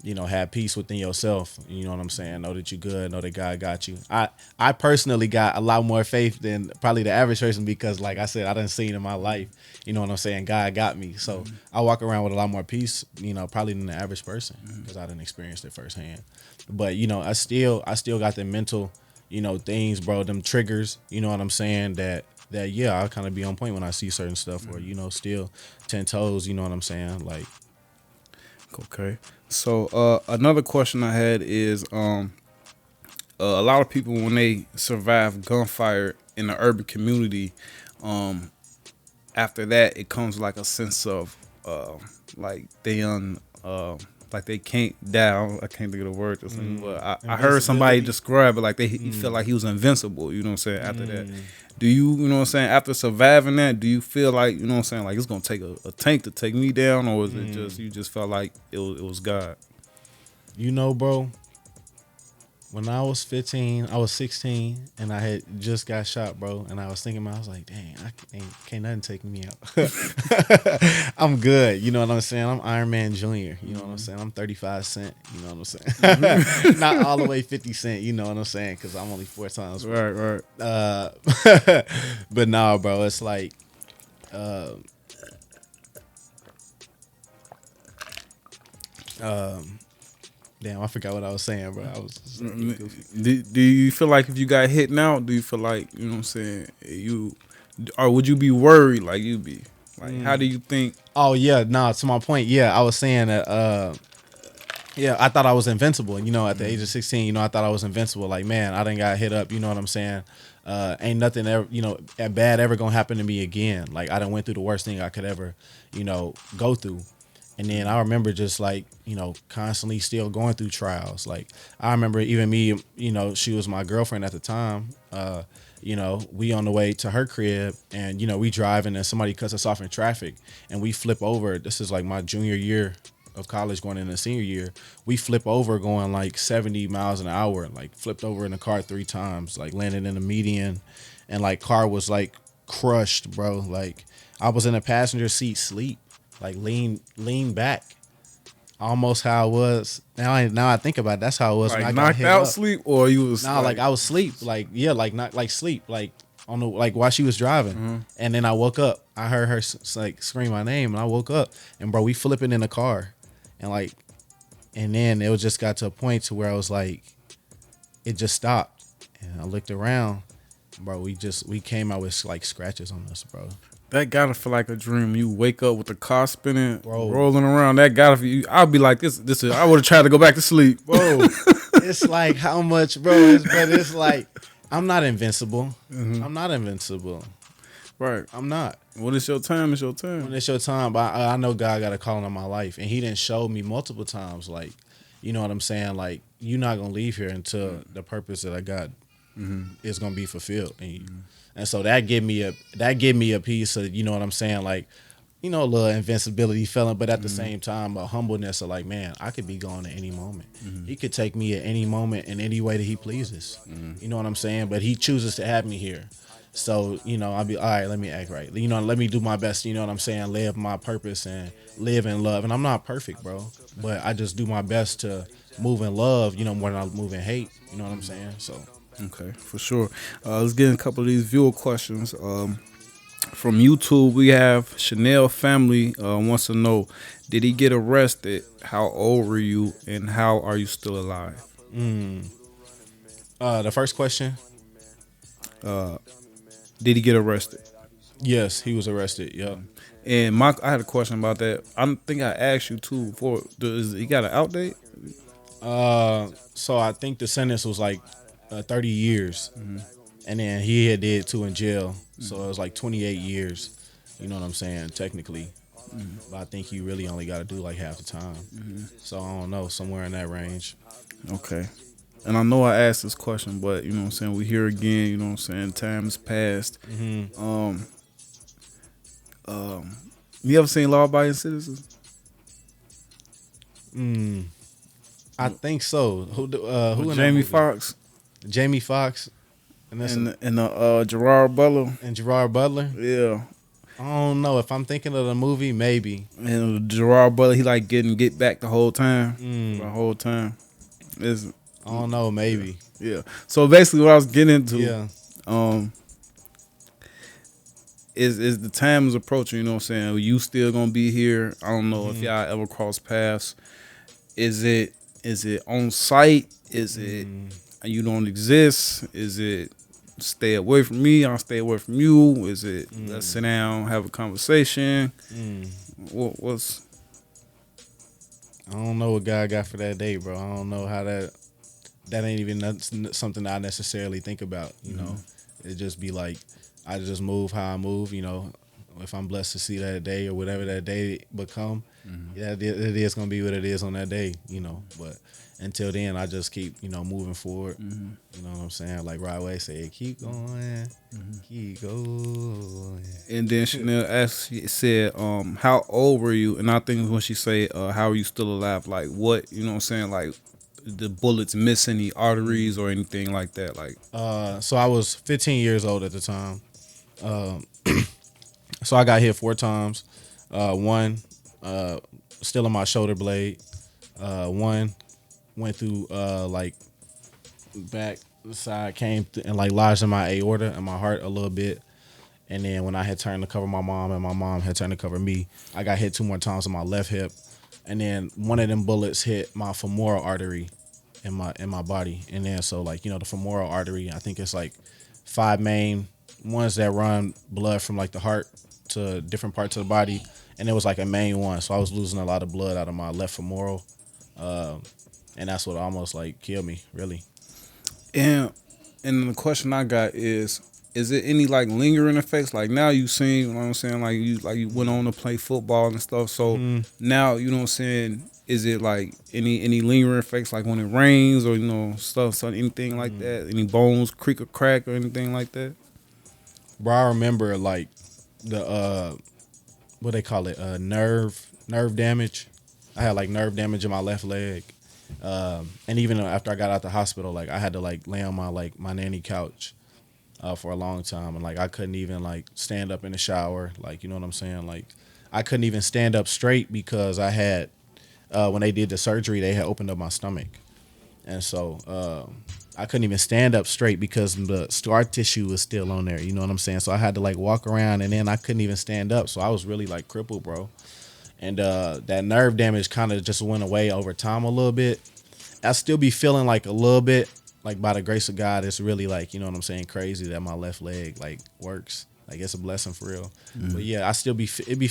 have peace within yourself. You know what I'm saying? Know that you're good. Know that God got you. I personally got a lot more faith than probably the average person because, like I said, I done seen in my life. You know what I'm saying? God got me, so I walk around with a lot more peace. Probably than the average person because I didn't experience it firsthand. But I still got the mental, things, bro. Them triggers. You know what I'm saying? That yeah, I'll kind of be on point when I see certain stuff, or still 10 toes. You know what I'm saying? Like, Okay. So another question I had is a lot of people when they survive gunfire in the urban community, um, after that it comes like a sense of like like they can't die. I can't think of the word, but I heard somebody invincibility. describe it like he felt like he was invincible. You know what I'm saying? After that, do you know what I'm saying? After surviving that, do you feel like you know what I'm saying? Like it's gonna take a tank to take me down, or is it just you just felt like it was God? Bro. When I was 15, I was 16, and I had just got shot, bro. And I was thinking, I was like, dang, can't nothing take me out. I'm good. You know what I'm saying? I'm Iron Man Jr. You know what I'm saying? I'm 35 cent. You know what I'm saying? Not all the way 50 cent. You know what I'm saying? Because I'm only 4 times. Right. But nah, bro. It's like, damn, I forgot what I was saying, bro. I was goofy. Do you feel like if you got hit now, do you feel like you know what I'm saying or would you be worried like you be like how do you think? Oh yeah, nah. To my point, yeah, I was saying that. Yeah, I thought I was invincible. At the age of 16, I thought I was invincible. Like, man, I done got hit up. You know what I'm saying? Ain't nothing ever, bad ever gonna happen to me again. Like, I done went through the worst thing I could ever, go through. And then I remember just like, constantly still going through trials. Like, I remember even me, she was my girlfriend at the time. We on the way to her crib and, we driving and somebody cuts us off in traffic and we flip over. This is like my junior year of college going into senior year. We flip over going like 70 miles an hour, like flipped over in the car 3 times, like landed in the median and like car was like crushed, bro. Like I was in a passenger seat sleep, like lean back. Almost how I was. Now I think about it, that's how it was Like when I got knocked hit out up. sleep or you was Nah, like I was sleep. Like, yeah, like not like sleep. Like on the like while she was driving. And then I woke up. I heard her like scream my name and I woke up and bro, we flipping in the car. And like and then it was just got to a point to where I was like, it just stopped. And I looked around, bro. We came out with like scratches on us, bro. that gotta feel like a dream. You wake up with the car spinning, Bro. rolling around. That gotta feel. I'll be like this. This is. I would have tried to go back to sleep, Bro. It's like how much, bro. But it's like I'm not invincible. I'm not invincible. right? I'm not. When it's your time, it's your When time. it's your time, but I know God got a calling on my life, and He didn't show me multiple times. Like, you know what I'm saying? Like, you're not gonna leave here until the purpose that I got is gonna be fulfilled. And so that give me a piece of, you know what I'm saying? Like, a little invincibility feeling, but at the same time, a humbleness of like, man, I could be gone at any moment. He could take me at any moment in any way that He pleases. You know what I'm saying? But He chooses to have me here. So, I'll be, all right, let me act right. Let me do my best, you know what I'm saying? Live my purpose and live in love. And I'm not perfect, bro, but I just do my best to move in love, more than I move in hate. You know what I'm saying? So, Okay, for sure. Let's get in a couple of these viewer questions. From YouTube, we have Chanel Family wants to know, did he get arrested? How old were you? And how are you still alive? the first question, Did he get arrested? yes, he was arrested. Yep. And I had a question about that. I think I asked you too before. Does he got an outdate? So I think the sentence was like 30 years, and then he had did 2 in jail, so it was like 28 years. You know what I'm saying? Technically, but I think you really only got to do like half the time. So I don't know, somewhere in that range. Okay. And I know I asked this question, but you know what I'm saying, we here again, you know what I'm saying, time has passed. You ever seen Law Abiding Citizens? I think so. Who in that Jamie movie? Foxx Jamie Foxx, and that's and Gerard Butler. and Gerard Butler. Yeah. I don't know if I'm thinking of the movie. Maybe. And Gerard Butler, he like get back the whole time. The Mm, whole time. It's, I don't know. yeah, Maybe. yeah. So basically, what I was getting into, Yeah. um, is the time is approaching. You know what I'm saying? You still gonna be here? I don't know if Mm-hmm. y'all ever cross paths. Is it on site? Is it Mm, you don't exist? Is it stay away from me? I'll stay away from you. Is it let's sit mm, down, have a conversation? mm. What's I don't know what God got for that day, bro. I don't know how that ain't even something I necessarily think about. You know, it just be like I just move how I move. You know, if I'm blessed to see that day or whatever that day become, yeah, it is gonna be what it is on that day. You know, but until then, I just keep moving forward. You know what I'm saying? Like Rodway said, keep going, keep going. and then Chanel asked, said, how old were you? And I think when she say, how are you still alive? Like what, you know what I'm saying? Like the bullets miss any arteries or anything like that? Like, So I was 15 years old at the time. Um, so I got hit 4 times. One still on my shoulder blade. One went through like back side, and like lodged in my aorta and my heart a little bit. And then when I had turned to cover my mom and my mom had turned to cover me, I got hit 2 more times on my left hip. And then one of them bullets hit my femoral artery in my body. And then so like, the femoral artery, I think it's like 5 main ones that run blood from like the heart to different parts of the body. And it was like a main one. So I was losing a lot of blood out of my left femoral. And that's what almost like killed me, really. and and the question I got is it any like lingering effects? Like now you seen, you know what I'm saying, like you went on to play football and stuff. So Mm-hmm. now, you know what I'm saying, is it like any lingering effects like when it rains or stuff, so anything like that? Any bones creak or crack or anything like that? Bro, I remember like the what they call it, nerve damage. I had like nerve damage in my left leg. And even after I got out the hospital, like I had to like lay on my nanny couch for a long time, and like I couldn't even like stand up in the shower, like you know what I'm saying, like I couldn't even stand up straight because I had when they did the surgery, they had opened up my stomach, and so I couldn't even stand up straight because the scar tissue was still on there. You know what I'm saying? So I had to like walk around, and then I couldn't even stand up. So I was really like crippled, bro. And that nerve damage kind of just went away over time a little bit. I still be feeling like a little bit, like by the grace of God, it's really like, you know what I'm saying, crazy that my left leg like works. Like it's a blessing for real. But yeah, I still I'll be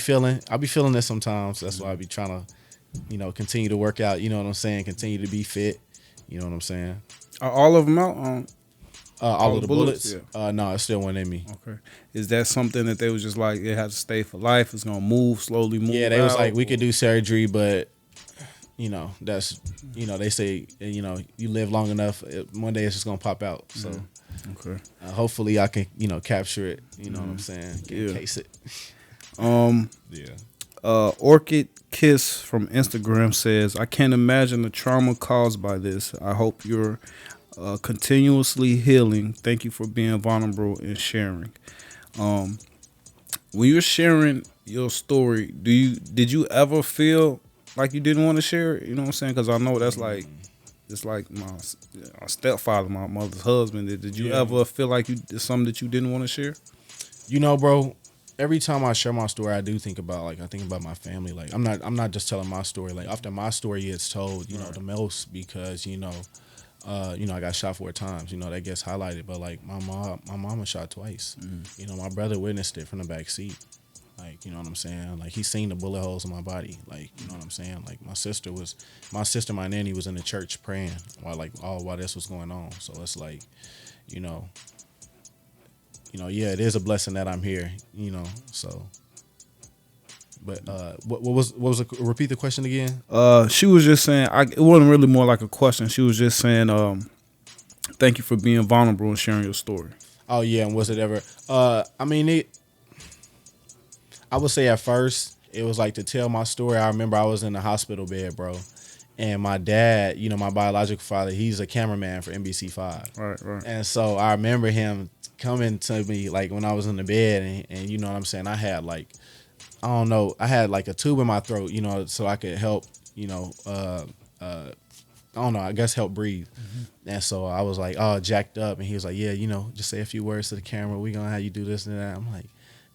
feeling this sometimes. That's why I be trying to, continue to work out. You know what I'm saying? Continue to be fit. You know what I'm saying? Are all of them out? All All of the the bullets? bullets? No, it still went in me. Okay. Is that something that they was just like it has to stay for life? It's gonna move slowly, move Yeah, they was out? like, we could do surgery, but that's they say you live long enough, one day it's just gonna pop out. So Okay. hopefully I can capture it. You know what I'm saying? Yeah. Case it. Um. Yeah. Orchid Kiss from Instagram says, I can't imagine the trauma caused by this. I hope you're continuously healing. Thank you for being vulnerable and sharing. Um, when you're sharing your story, did you ever feel like you didn't want to share it? You know what I'm saying? Because I know that's like it's like my stepfather, my mother's husband. Did you Yeah. ever feel like there's something that you didn't want to share? Bro, every time I share my story, I do think about I think about my family. Like I'm not just telling my story. Like after my story gets told, the most because I got shot 4 times. That gets highlighted. But like my mom was shot twice. My brother witnessed it from the back seat. Like, you know what I'm saying? Like, he seen the bullet holes in my body. Like, you know what I'm saying? Like, my nanny was in the church praying while this was going on. So it's like, you know, yeah, it is a blessing that I'm here, so. But repeat the question again? She was just saying, it wasn't really more like a question. She was just saying, thank you for being vulnerable and sharing your story. Oh, yeah, and was it ever, I mean, I would say at first, it was like to tell my story. I remember I was in the hospital bed, bro. And my dad, you know, my biological father, he's a cameraman for NBC5. Right, right. And so I remember him coming to me like when I was in the bed, and you know what I'm saying. I had like, I don't know, I had like a tube in my throat, you know, so I could help, you know, I don't know, I guess help breathe. And so I was like, oh, jacked up, and he was like, yeah, you know, just say a few words to the camera. We gonna have you do this and that. I'm like,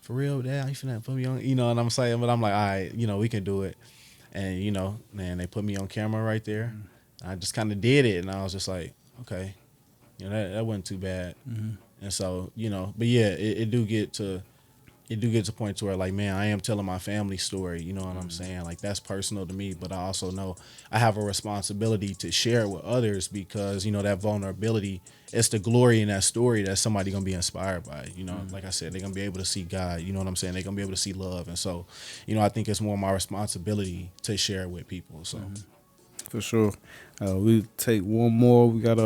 for real, Dad? You finna put me on, you know? And I'm saying, but I'm like, all right, you know, we can do it. And you know, man, they put me on camera right there. I just kind of did it, and I was just like, okay, you know, that wasn't too bad. And so, you know, but yeah, it do get to the point to where like, man, I am telling my family story. You know what I'm saying? Like that's personal to me, but I also know I have a responsibility to share it with others because you know that vulnerability, it's the glory in that story that somebody gonna be inspired by. You know, like I said, they're gonna be able to see God. You know what I'm saying? They're gonna be able to see love, and so, you know, I think it's more my responsibility to share it with people. So, For sure. We take one more. We got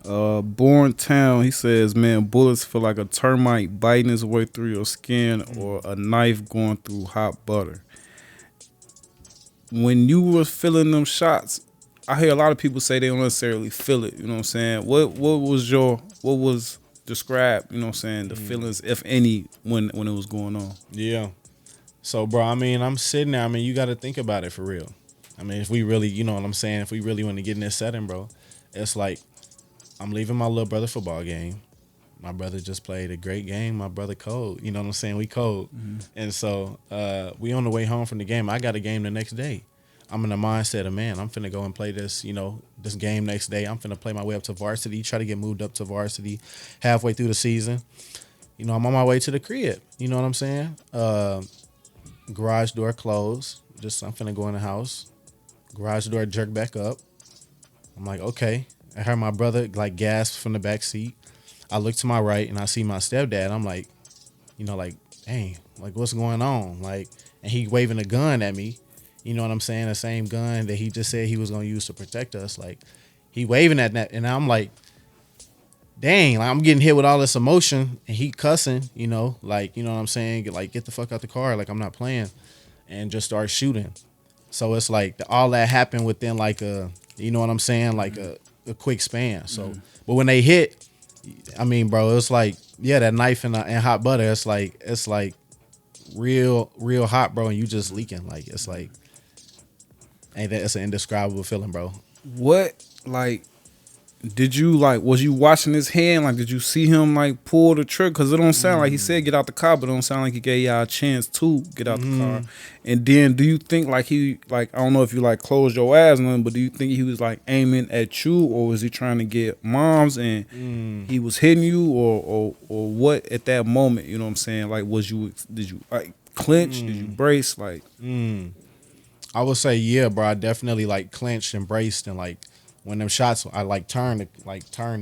Born Town. He says, man, bullets feel like a termite biting its way through your skin or a knife going through hot butter. When you were feeling them shots, I hear a lot of people say they don't necessarily feel it. You know what I'm saying? What was described, you know what I'm saying, the feelings, if any, when it was going on? yeah. So, bro, I mean, I'm sitting there. I mean, you got to think about it for real. I mean, if we really, you know what I'm saying, if we really want to get in this setting, bro, it's like I'm leaving my little brother football game. My brother just played a great game. My brother cold. You know what I'm saying? We cold. And so we on the way home from the game. I got a game the next day. I'm in the mindset of, man, I'm finna go and play this, you know, this game next day. I'm finna play my way up to varsity, try to get moved up to varsity halfway through the season. You know, I'm on my way to the crib. You know what I'm saying? Garage door closed. Just I'm finna go in the house. Garage door jerk back up. I'm like, okay. I heard my brother like gasp from the back seat. I look to my right and I see my stepdad. I'm like, you know, like, dang, like what's going on? Like, and he waving a gun at me. You know what I'm saying? The same gun that he just said he was gonna use to protect us. Like, he waving at that, and I'm like, dang, like I'm getting hit with all this emotion, and he cussing. You know, like, you know what I'm saying? Get the fuck out the car. Like I'm not playing, and just start shooting. So it's like all that happened within like a, you know what I'm saying? Like a quick span. So, but when they hit, I mean, bro, it's like, yeah, that knife and hot butter. It's like real hot, bro, and you just leaking. Like it's like, ain't that? It's an indescribable feeling, bro. What, like, did you, like, was you watching his hand? Like, did you see him, like, pull the trigger? Because it don't sound like he said get out the car, but it don't sound like he gave y'all a chance to get out the car. And then do you think, like, he, like, I don't know if you, like, closed your eyes or nothing, but do you think he was, like, aiming at you, or was he trying to get moms and he was hitting you, or what at that moment, you know what I'm saying? Like, did you, like, clinch? Did you brace? Like, I would say, yeah, bro. I definitely like clenched and braced, and like when them shots, I like turned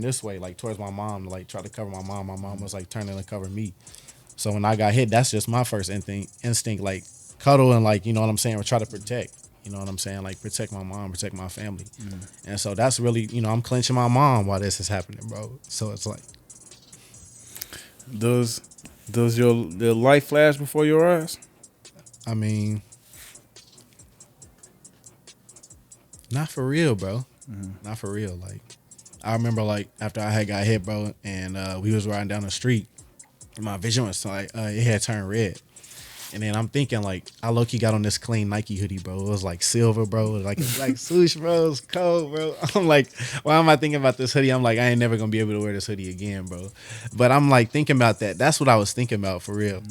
this way, like towards my mom, to like try to cover my mom. My mom was like turning to cover me. So when I got hit, that's just my first instinct, like cuddle and like, you know what I'm saying, or try to protect. You know what I'm saying, like protect my mom, protect my family. And so that's really, you know, I'm clenching my mom while this is happening, bro. So it's like, does your light flash before your eyes? I mean, not for real, bro. Not for real. Like, I remember, like, after I had got hit, bro, and we was riding down the street, and my vision was like, it had turned red. And then I'm thinking, like, I low-key got on this clean Nike hoodie, bro. It was, like, silver, bro. Like, it's like swoosh, bro. It's cold, bro. I'm like, why am I thinking about this hoodie? I'm like, I ain't never going to be able to wear this hoodie again, bro. But I'm, like, thinking about that. That's what I was thinking about, for real.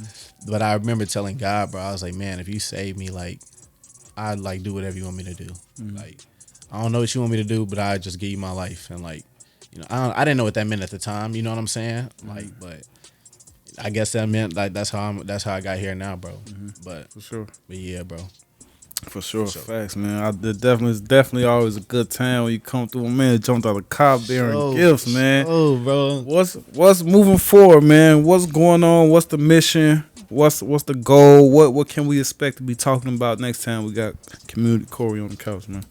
But I remember telling God, bro, I was like, man, if you save me, like, I'd, like, do whatever you want me to do. Like, I don't know what you want me to do, but I just give you my life. And like, you know, I didn't know what that meant at the time. You know what I'm saying? Like, but I guess that meant like that's how I got here now, bro. But For sure. But yeah, bro. For sure. Facts, man. It's definitely always a good time when you come through. Man, jumped out of the car bearing gifts, man. Oh, bro. What's moving forward, man? What's going on? What's the mission? What's the goal? What can we expect to be talking about next time we got Community Corey on the couch, man?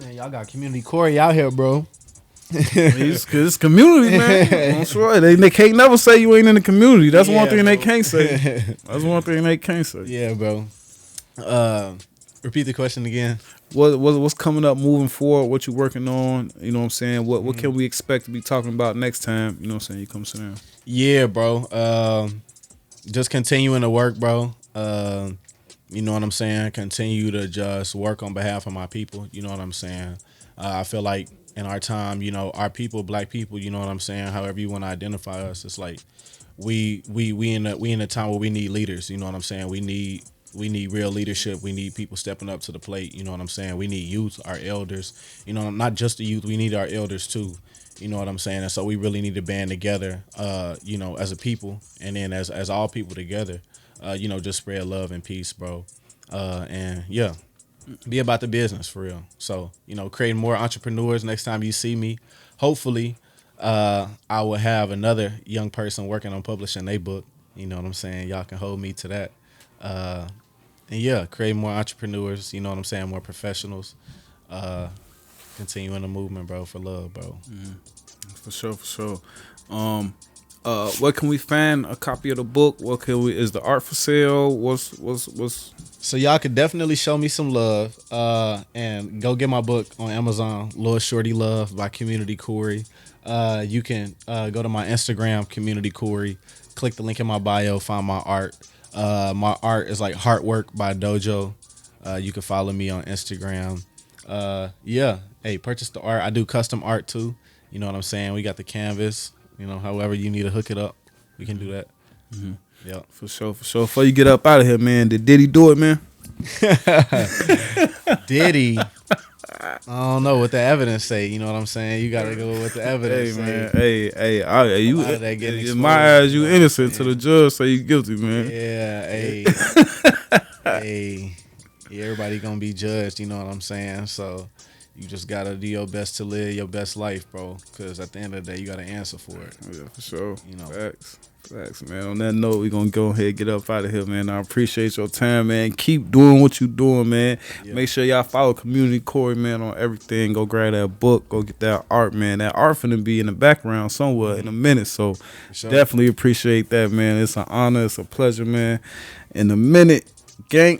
Man, y'all got Community Corey out here, bro. It's community, man. That's right. They can't never say you ain't in the community. That's one thing they can't say. That's one thing they can't say. Yeah, bro. Uh, Repeat the question again. What's coming up moving forward? What you working on? You know what I'm saying? What can we expect to be talking about next time? You know what I'm saying? You come sit down. Yeah, bro. Just continuing to work, bro. You know what I'm saying? Continue to just work on behalf of my people. You know what I'm saying? I feel like in our time, our people, black people, you know what I'm saying? However you want to identify us, it's like we in a time where we need leaders. You know what I'm saying? We need real leadership. We need people stepping up to the plate. You know what I'm saying? We need youth, our elders. Not just the youth. We need our elders too. You know what I'm saying? And so we really need to band together, as a people, and then as all people together, just spread love and peace, bro. And yeah, be about the business for real. So, creating more entrepreneurs. Next time you see me, hopefully, I will have another young person working on publishing a book. You know what I'm saying? Y'all can hold me to that. Uh, and yeah, create more entrepreneurs. You know what I'm saying? More professionals. Uh, Continuing the movement, bro, for love, bro. For sure, for sure. Where can we find a copy of the book? What can we? Is the art for sale? What's? So y'all could definitely show me some love, and go get my book on Amazon, Lil Shorty Love by Community Corey. You can go to my Instagram, Community Corey. Click the link in my bio, find my art. My art is like Heartwork by Dojo. You can follow me on Instagram. Yeah, hey, purchase the art. I do custom art too. You know what I'm saying? We got the canvas. However you need to hook it up, we can do that. Yep. For sure, for sure. Before you get up out of here, man, did he do it, man? Did he? I don't know what the evidence say. You know what I'm saying? You gotta go with what the evidence Hey, man. say. You A lot of that getting in exposed, my eyes, you man. innocent. To the judge, say you guilty, man. Yeah, hey, hey. Yeah, everybody gonna be judged. You know what I'm saying? So you just gotta do your best to live your best life, bro. Because at the end of the day, you gotta answer for it. Yeah, for sure. You know. Facts, man. On that note, we're gonna go ahead and get up out of here, man. I appreciate your time, man. Keep doing what you doing, man. Yeah. Make sure y'all follow Community Corey, man, on everything. Go grab that book. Go get that art, man. That art finna be in the background somewhere in a minute. So Sure. definitely appreciate that, man. It's an honor. It's a pleasure, man. In a minute, gang.